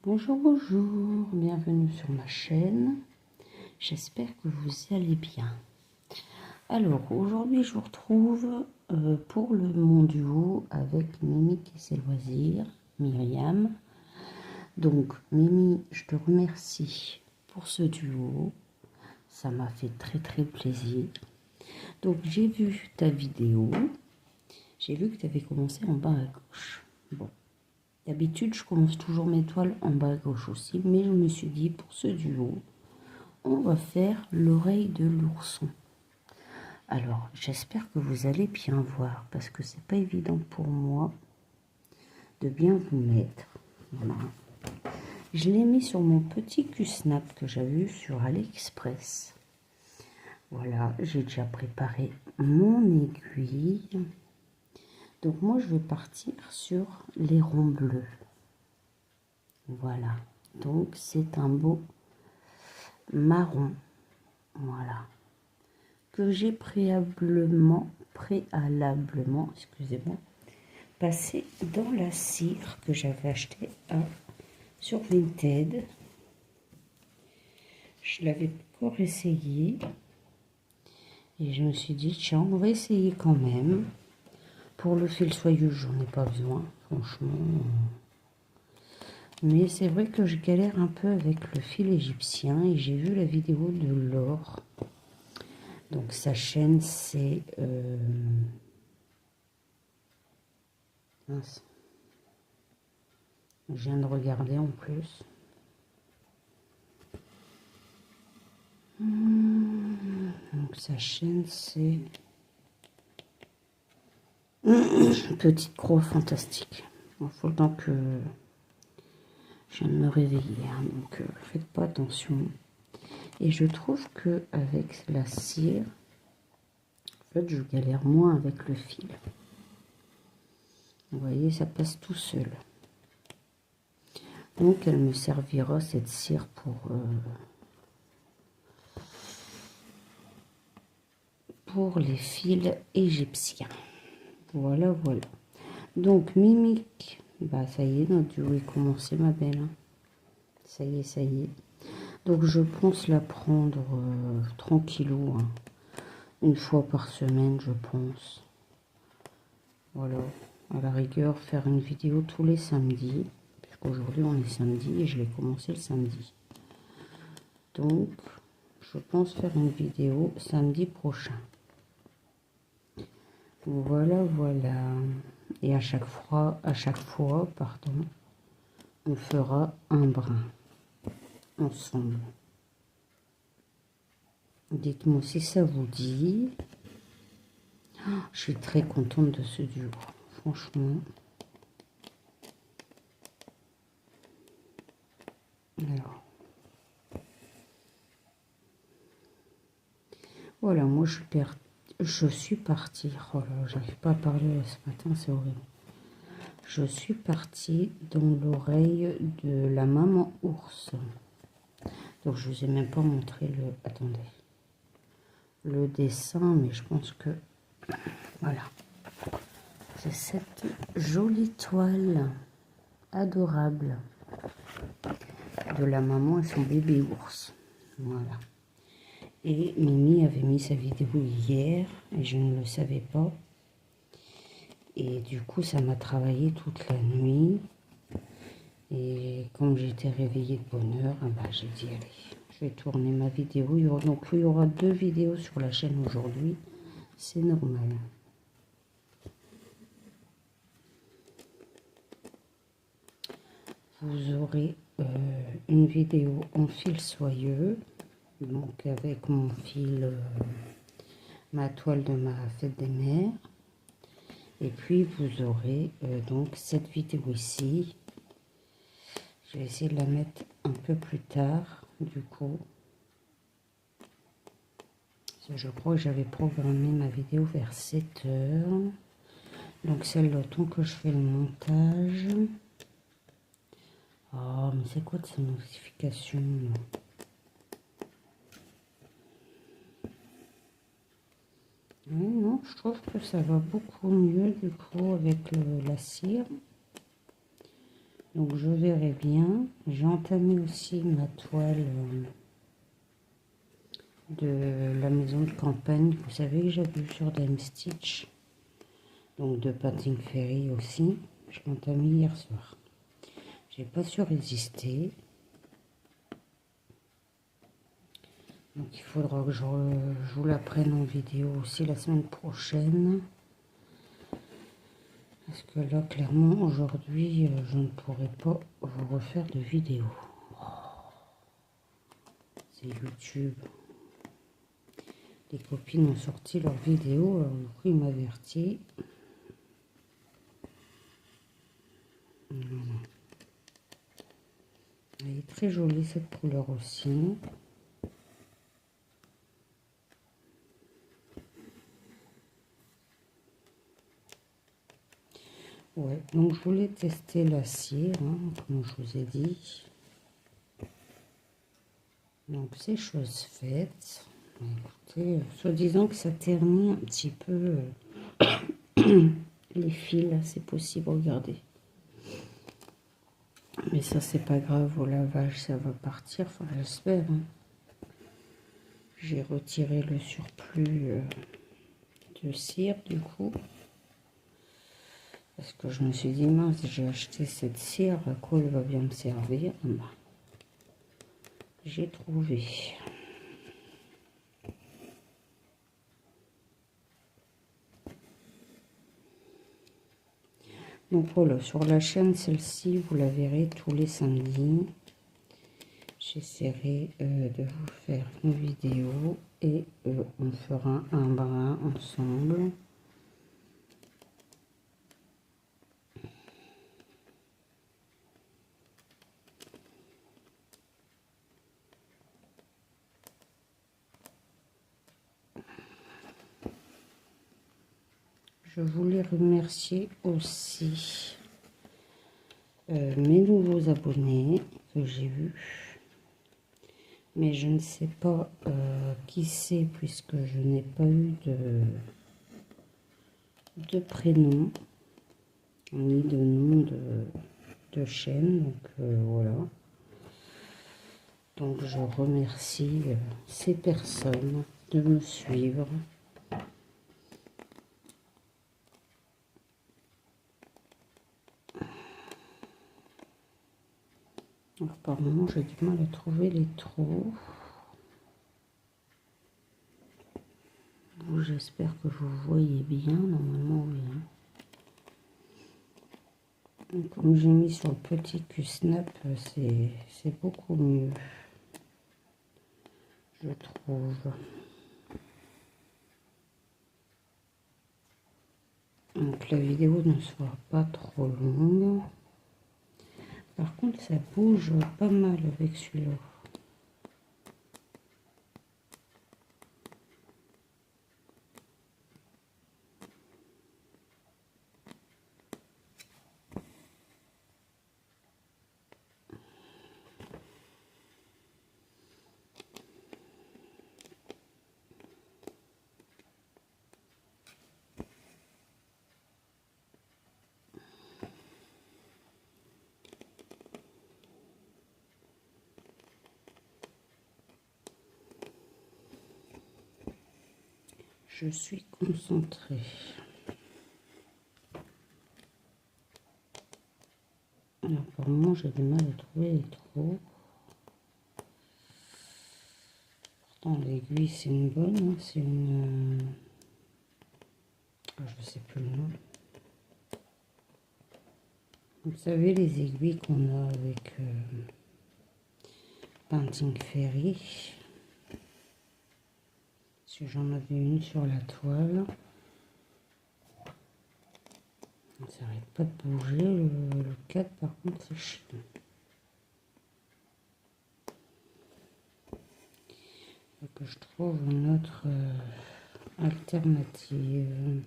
Bonjour, bonjour, bienvenue sur ma chaîne. J'espère que vous allez bien. Alors, aujourd'hui, je vous retrouve pour mon duo avec Mimi et ses loisirs, Myriam. Donc, Mimi, je te remercie pour ce duo. Ça m'a fait très très plaisir. Donc, j'ai vu ta vidéo. J'ai vu que tu avais commencé en bas à gauche. Bon. D'habitude, je commence toujours mes toiles en bas à gauche aussi, mais je me suis dit, pour ce duo, on va faire l'oreille de l'ourson. Alors, j'espère que vous allez bien voir, parce que c'est pas évident pour moi de bien vous mettre. Voilà. Je l'ai mis sur mon petit Q-Snap que j'avais vu sur AliExpress. Voilà, j'ai déjà préparé mon aiguille. Donc moi, je vais partir sur les ronds bleus. Voilà, donc c'est un beau marron, voilà, que j'ai préalablement, excusez-moi, passé dans la cire que j'avais acheté sur Vinted. Je l'avais encore essayé et je me suis dit, tiens, on va essayer quand même. Pour le fil soyeux, j'en ai pas besoin, franchement. Mais c'est vrai que je galère un peu avec le fil égyptien et j'ai vu la vidéo de Laure. Donc sa chaîne c'est... mince. Je viens de regarder en plus. Donc sa chaîne c'est... Petite croix fantastique. Il faut le temps que je viens de me réveiller. Hein, donc faites pas attention. Et je trouve que avec la cire, en fait je galère moins avec le fil. Vous voyez, ça passe tout seul. Donc elle me servira cette cire pour les fils égyptiens. Voilà, voilà. Donc Mimique, bah ça y est, notre duo est commencé ma belle. Hein. Ça y est, ça y est. Donc je pense la prendre tranquillou, hein. Une fois par semaine, je pense. Voilà. À la rigueur, faire une vidéo tous les samedis. Puisqu'aujourd'hui on est samedi et je l'ai commencé le samedi. Donc, je pense faire une vidéo samedi prochain. Voilà, voilà. Et à chaque fois, pardon, on fera un brin ensemble. Dites-moi si ça vous dit. Oh, je suis très contente de ce duo, franchement. Alors, voilà, moi je suis partie. Oh là, j'arrive pas à parler ce matin, c'est horrible. Je suis partie dans l'oreille de la maman ours. Donc je vous ai même pas montré le... Attendez. Le dessin, mais je pense que... Voilà. C'est cette jolie toile adorable de la maman et son bébé ours. Voilà. Et Mimi avait mis sa vidéo hier et je ne le savais pas. Et du coup, ça m'a travaillé toute la nuit. Et comme j'étais réveillée de bonne heure, bah, j'ai dit, allez, je vais tourner ma vidéo. Donc, il y aura 2 vidéos sur la chaîne aujourd'hui. C'est normal. Vous aurez une vidéo en fil soyeux. Donc, avec mon fil, ma toile de ma fête des mères. Et puis, vous aurez donc cette vidéo ici. Je vais essayer de la mettre un peu plus tard, du coup. Je crois que j'avais programmé ma vidéo vers 7 heures. Donc, c'est le temps que je fais le montage. Oh, mais c'est quoi de ces notifications là? je trouve que ça va beaucoup mieux du coup avec la cire. Donc je verrai bien. J'ai entamé aussi ma toile de la maison de campagne. Vous savez que j'ai vu sur Dame Stitch. Donc de Painting Fairy aussi. Je l'ai entamé hier soir. J'ai pas su résister. Donc il faudra que je vous la prenne en vidéo aussi la semaine prochaine. Parce que là, clairement, aujourd'hui, je ne pourrai pas vous refaire de vidéo. C'est YouTube. Les copines ont sorti leur vidéo, alors du coup, ils m'avertissent. Voilà. Elle est très jolie, cette couleur aussi. Ouais, donc je voulais tester la cire, hein, comme je vous ai dit. Donc c'est chose faite. Écoutez, soi-disant que ça ternit un petit peu les fils, c'est possible, regardez. Mais ça c'est pas grave, au lavage ça va partir, enfin j'espère. Hein. J'ai retiré le surplus de cire du coup. Parce que je me suis dit, mince, j'ai acheté cette cire, à quoi elle va bien me servir? J'ai trouvé. Donc voilà, sur la chaîne, celle-ci, vous la verrez tous les samedis. J'essaierai de vous faire une vidéo et on fera un brin ensemble. Je voulais remercier aussi mes nouveaux abonnés que j'ai vus. Mais je ne sais pas qui c'est puisque je n'ai pas eu de prénom ni de nom de chaîne. Donc voilà. Donc je remercie ces personnes de me suivre. Apparemment, j'ai du mal à trouver les trous. J'espère que vous voyez bien. Normalement, oui. Donc, comme j'ai mis sur le petit Q-Snap, c'est beaucoup mieux, je trouve. Donc, la vidéo ne soit pas trop longue. Par contre, ça bouge pas mal avec celui-là. Je suis concentrée. Alors, pour le moment, j'ai du mal à trouver les trous. Pourtant, l'aiguille, c'est une bonne. Hein, c'est une... je ne sais plus le nom. Vous savez, les aiguilles qu'on a avec Painting Fairy. Si j'en avais une sur la toile. Ça n'arrête pas de bouger. Le 4, par contre, c'est chiant. Il faut que je trouve une autre alternative.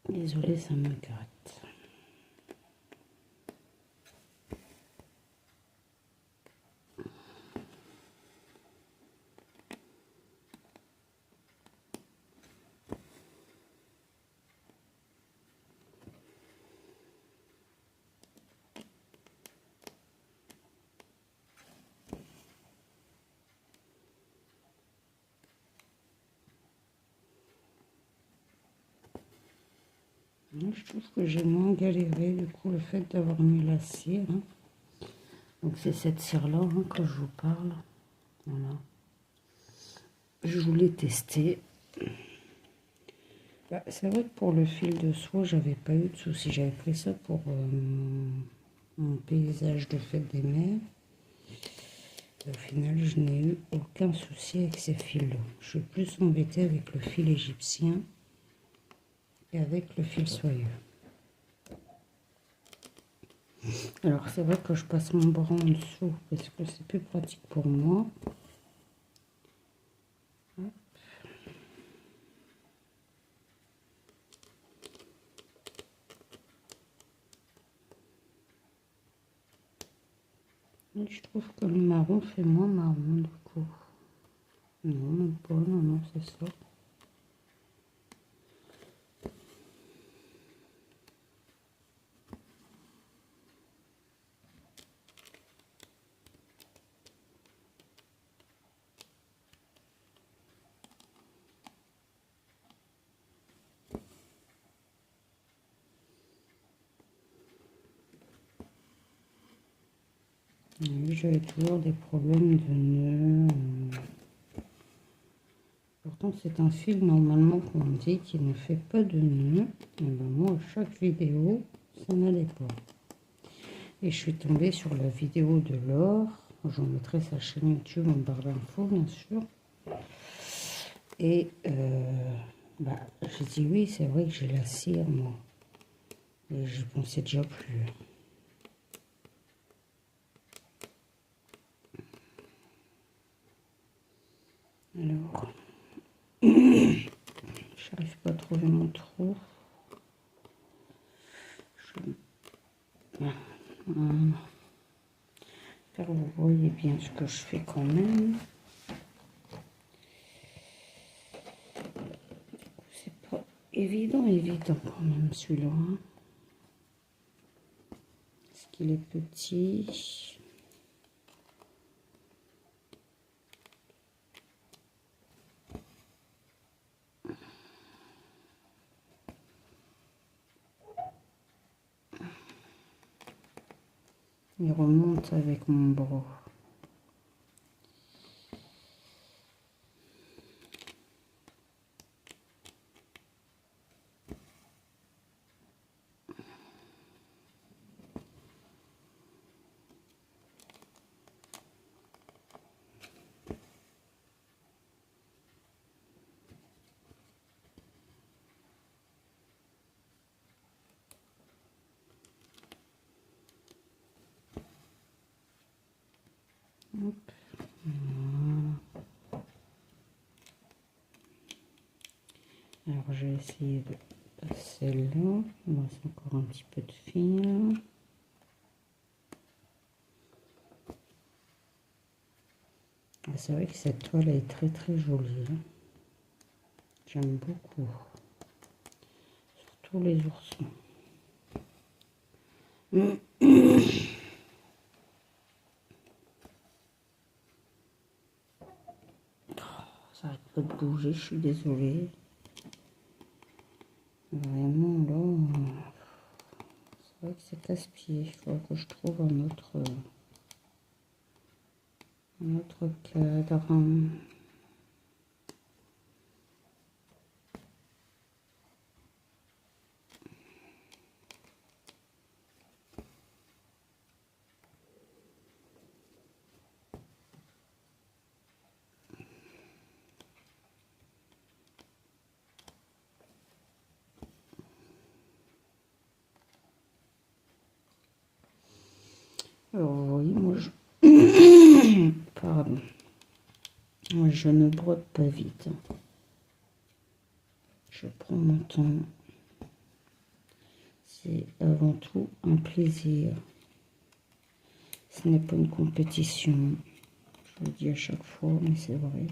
Désolée, ça me gratte. Je trouve que j'ai moins galéré, du coup, le fait d'avoir mis la cire. Hein. Donc, c'est cette cire-là hein, que je vous parle. Voilà. Je voulais tester. Bah, c'est vrai que pour le fil de soie, j'avais pas eu de soucis. J'avais pris ça pour mon paysage de fête des mères. Au final, je n'ai eu aucun souci avec ces fils-là. Je suis plus embêtée avec le fil égyptien et avec le fil soyeux. Alors, c'est vrai que je passe mon bras en dessous parce que c'est plus pratique pour moi. Et je trouve que le marron fait moins marron du coup. Non, même pas, non, non, c'est ça. J'avais toujours des problèmes de nœuds. Pourtant, c'est un fil normalement qu'on dit qu'il ne fait pas de nœuds. Et ben moi, à chaque vidéo, ça n'allait pas. Et je suis tombée sur la vidéo de Laure. J'en mettrai sa chaîne YouTube en barre d'infos, bien sûr. Et bah, j'ai dit oui, c'est vrai que j'ai la cire, moi. Et je pensais déjà plus. Alors, j'arrive pas à trouver mon trou. Voilà. J'espère que vous voyez bien ce que je fais quand même. C'est pas évident quand même celui-là. Hein. Parce qu'il est petit. Il remonte avec mon bras. Hop. Voilà. Alors j'ai essayé de passer là. Il me reste encore un petit peu de fil. C'est vrai que cette toile est très très jolie. Hein. J'aime beaucoup. Surtout les oursons. Ça arrête pas de bouger, je suis désolée. Vraiment là, c'est vrai que c'est casse-pied. Il faut que je trouve un autre cadre. Alors vous voyez, moi je... Pardon. Moi je ne brode pas vite. Je prends mon temps. C'est avant tout un plaisir. Ce n'est pas une compétition. Je le dis à chaque fois, mais c'est vrai.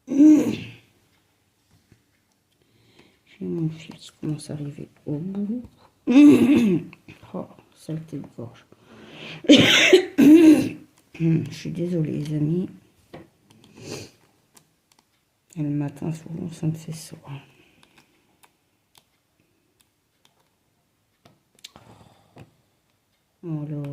J'ai mon fil qui commence à arriver au bout. Oh, saleté de gorge. Je suis désolée, les amis. Et le matin, souvent, ça me fait ça. Alors.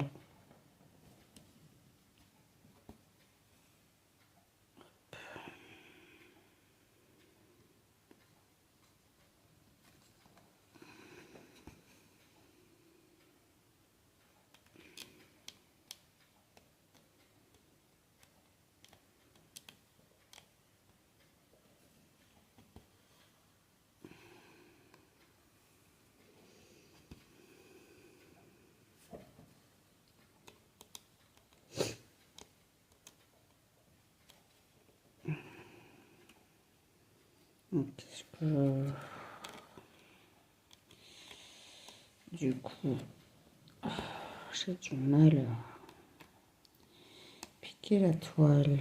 Qu'est-ce que... Du coup, j'ai du mal à piquer la toile.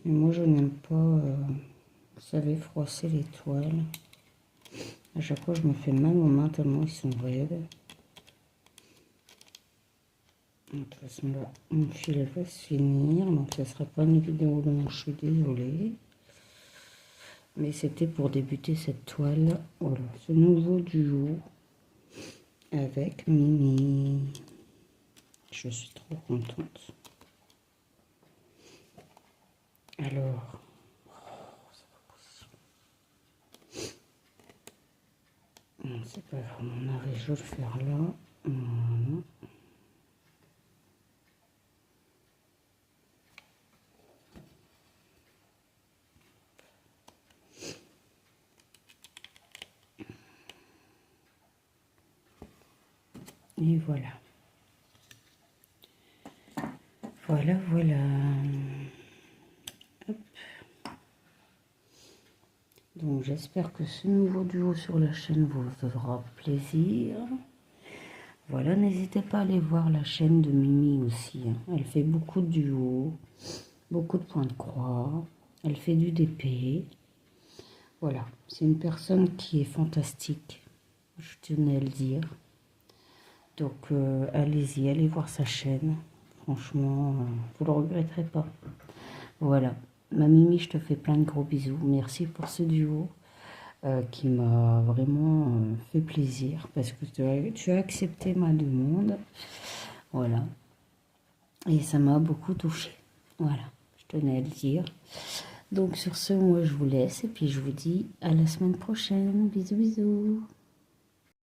Mais moi, je n'aime pas, vous savez, froisser les toiles. À chaque fois, je me fais mal aux mains tellement ils sont raides. De toute façon, là, mon fil va se finir. Donc, ce ne sera pas une vidéo longue, je suis désolée. Mais c'était pour débuter cette toile. Voilà, ce nouveau duo avec Mimi. Je suis trop contente. Alors, c'est pas grave, on arrive, je vais le faire là. Voilà. Et voilà. Voilà, voilà. Hop. Donc j'espère que ce nouveau duo sur la chaîne vous fera plaisir. Voilà, n'hésitez pas à aller voir la chaîne de Mimi aussi. Elle fait beaucoup de duos, beaucoup de points de croix. Elle fait du DP. Voilà, c'est une personne qui est fantastique. Je tenais à le dire. Donc allez-y, allez voir sa chaîne. Franchement, vous ne le regretterez pas. Voilà. Ma Mimi, je te fais plein de gros bisous. Merci pour ce duo qui m'a vraiment fait plaisir parce que tu as accepté ma demande. Voilà. Et ça m'a beaucoup touchée. Voilà. Je tenais à le dire. Donc sur ce, moi, je vous laisse et puis je vous dis à la semaine prochaine. Bisous, bisous.